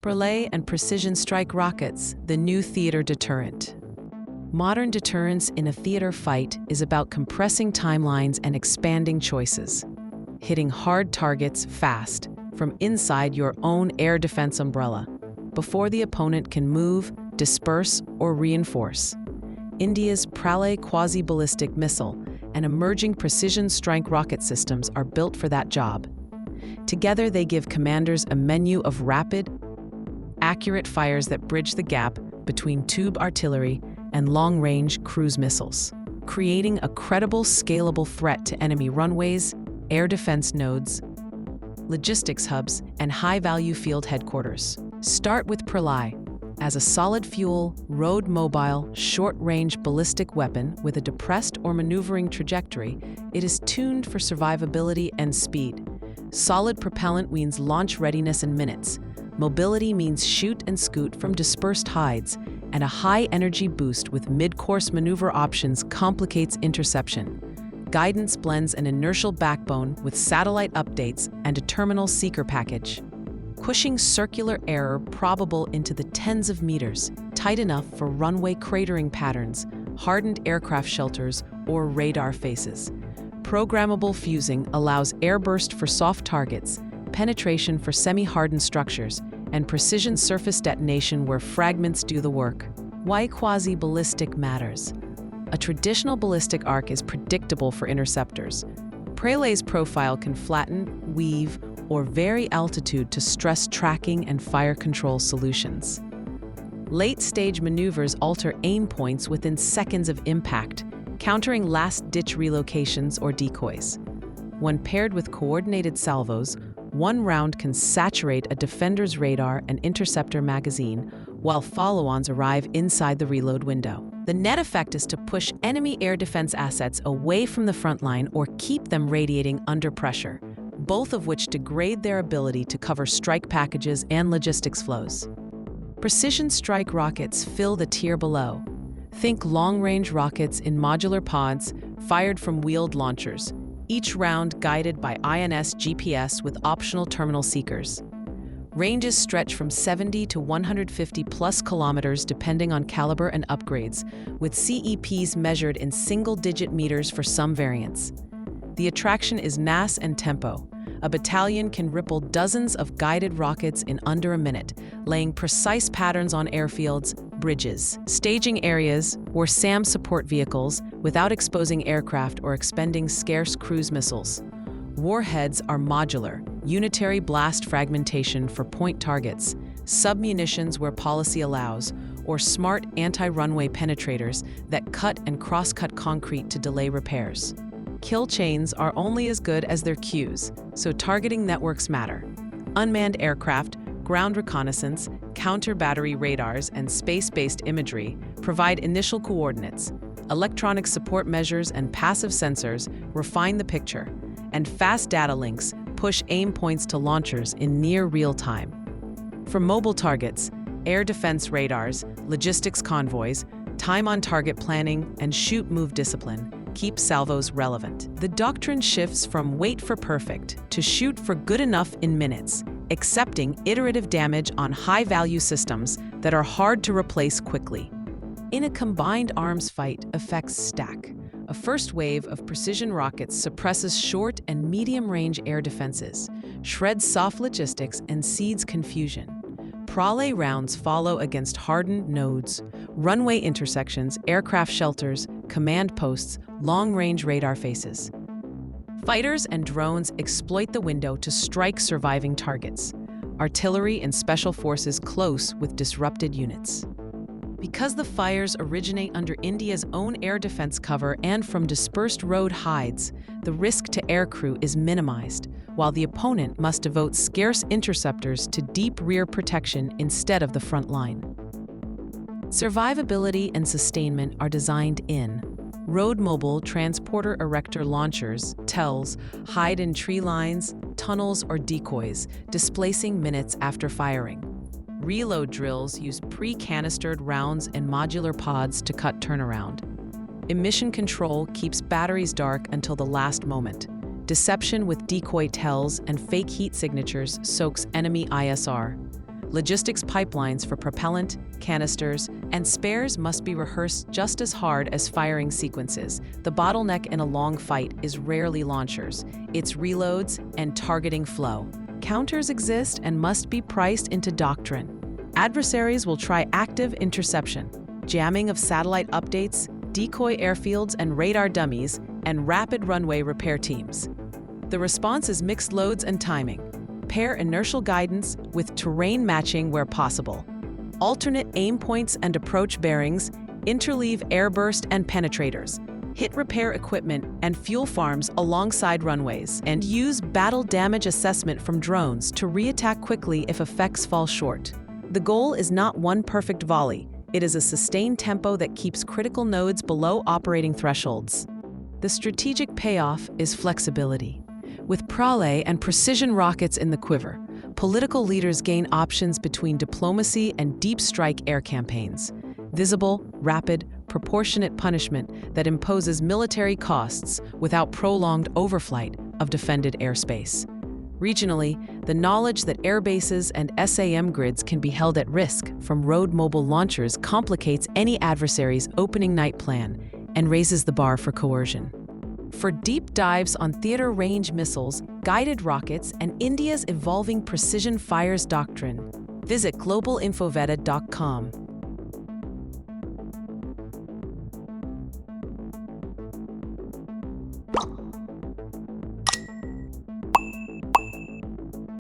Pralay and precision strike rockets, the new theater deterrent. Modern deterrence in a theater fight is about compressing timelines and expanding choices, hitting hard targets fast from inside your own air defense umbrella, before the opponent can move, disperse, or reinforce. India's Pralay quasi-ballistic missile and emerging precision strike rocket systems are built for that job. Together, they give commanders a menu of rapid, accurate fires that bridge the gap between tube artillery and long-range cruise missiles, creating a credible, scalable threat to enemy runways, air defense nodes, logistics hubs, and high-value field headquarters. Start with Pralay. As a solid-fuel, road-mobile, short-range ballistic weapon with a depressed or maneuvering trajectory, it is tuned for survivability and speed. Solid propellant means launch readiness in minutes. Mobility means shoot and scoot from dispersed hides, and a high-energy boost with mid-course maneuver options complicates interception. Guidance blends an inertial backbone with satellite updates and a terminal seeker package, pushing circular error probable into the tens of meters, tight enough for runway cratering patterns, hardened aircraft shelters, or radar faces. Programmable fusing allows airburst for soft targets, penetration for semi-hardened structures, and precision surface detonation where fragments do the work. Why quasi-ballistic matters? A traditional ballistic arc is predictable for interceptors. Pralay's profile can flatten, weave, or vary altitude to stress tracking and fire control solutions. Late-stage maneuvers alter aim points within seconds of impact, countering last-ditch relocations or decoys. When paired with coordinated salvos, one round can saturate a defender's radar and interceptor magazine, while follow-ons arrive inside the reload window. The net effect is to push enemy air defense assets away from the front line or keep them radiating under pressure, both of which degrade their ability to cover strike packages and logistics flows. Precision strike rockets fill the tier below. Think long-range rockets in modular pods fired from wheeled launchers, each round guided by INS GPS with optional terminal seekers. Ranges stretch from 70 to 150 plus kilometers depending on caliber and upgrades, with CEPs measured in single-digit meters for some variants. The attraction is mass and tempo. A battalion can ripple dozens of guided rockets in under a minute, laying precise patterns on airfields, bridges, staging areas, or SAM support vehicles without exposing aircraft or expending scarce cruise missiles. Warheads are modular, unitary blast fragmentation for point targets, submunitions where policy allows, or smart anti-runway penetrators that cut and cross-cut concrete to delay repairs. Kill chains are only as good as their cues, so targeting networks matter. Unmanned aircraft, ground reconnaissance, counter-battery radars, and space-based imagery provide initial coordinates. Electronic support measures and passive sensors refine the picture, and fast data links push aim points to launchers in near real time. For mobile targets, air defense radars, logistics convoys, time on target planning, and shoot-move discipline keep salvos relevant. The doctrine shifts from wait for perfect to shoot for good enough in minutes, accepting iterative damage on high-value systems that are hard to replace quickly. In a combined arms fight, effects stack. A first wave of precision rockets suppresses short and medium-range air defenses, shreds soft logistics, and seeds confusion. Pralay rounds follow against hardened nodes, runway intersections, aircraft shelters, command posts, long-range radar faces. Fighters and drones exploit the window to strike surviving targets. Artillery and special forces close with disrupted units. Because the fires originate under India's own air defense cover and from dispersed road hides, the risk to aircrew is minimized, while the opponent must devote scarce interceptors to deep rear protection instead of the front line. Survivability and sustainment are designed in road mobile transporter erector launchers, TELs, hide in tree lines, tunnels, or decoys, displacing minutes after firing. Reload drills use pre-canistered rounds and modular pods to cut turnaround. Emission control keeps batteries dark until the last moment. Deception with decoy TELs and fake heat signatures soaks enemy ISR. Logistics pipelines for propellant, canisters, and spares must be rehearsed just as hard as firing sequences. The bottleneck in a long fight is rarely launchers. It's reloads and targeting flow. Counters exist and must be priced into doctrine. Adversaries will try active interception, jamming of satellite updates, decoy airfields and radar dummies, and rapid runway repair teams. The response is mixed loads and timing. Pair inertial guidance with terrain matching where possible. Alternate aim points and approach bearings, interleave airburst and penetrators. Hit repair equipment and fuel farms alongside runways, and use battle damage assessment from drones to re-attack quickly if effects fall short. The goal is not one perfect volley. It is a sustained tempo that keeps critical nodes below operating thresholds. The strategic payoff is flexibility. With Pralay and precision rockets in the quiver, political leaders gain options between diplomacy and deep strike air campaigns. Visible, rapid, proportionate punishment that imposes military costs without prolonged overflight of defended airspace. Regionally, the knowledge that airbases and SAM grids can be held at risk from road mobile launchers complicates any adversary's opening night plan and raises the bar for coercion. For deep dives on theater-range missiles, guided rockets, and India's evolving precision fires doctrine, visit globalinfoveta.com.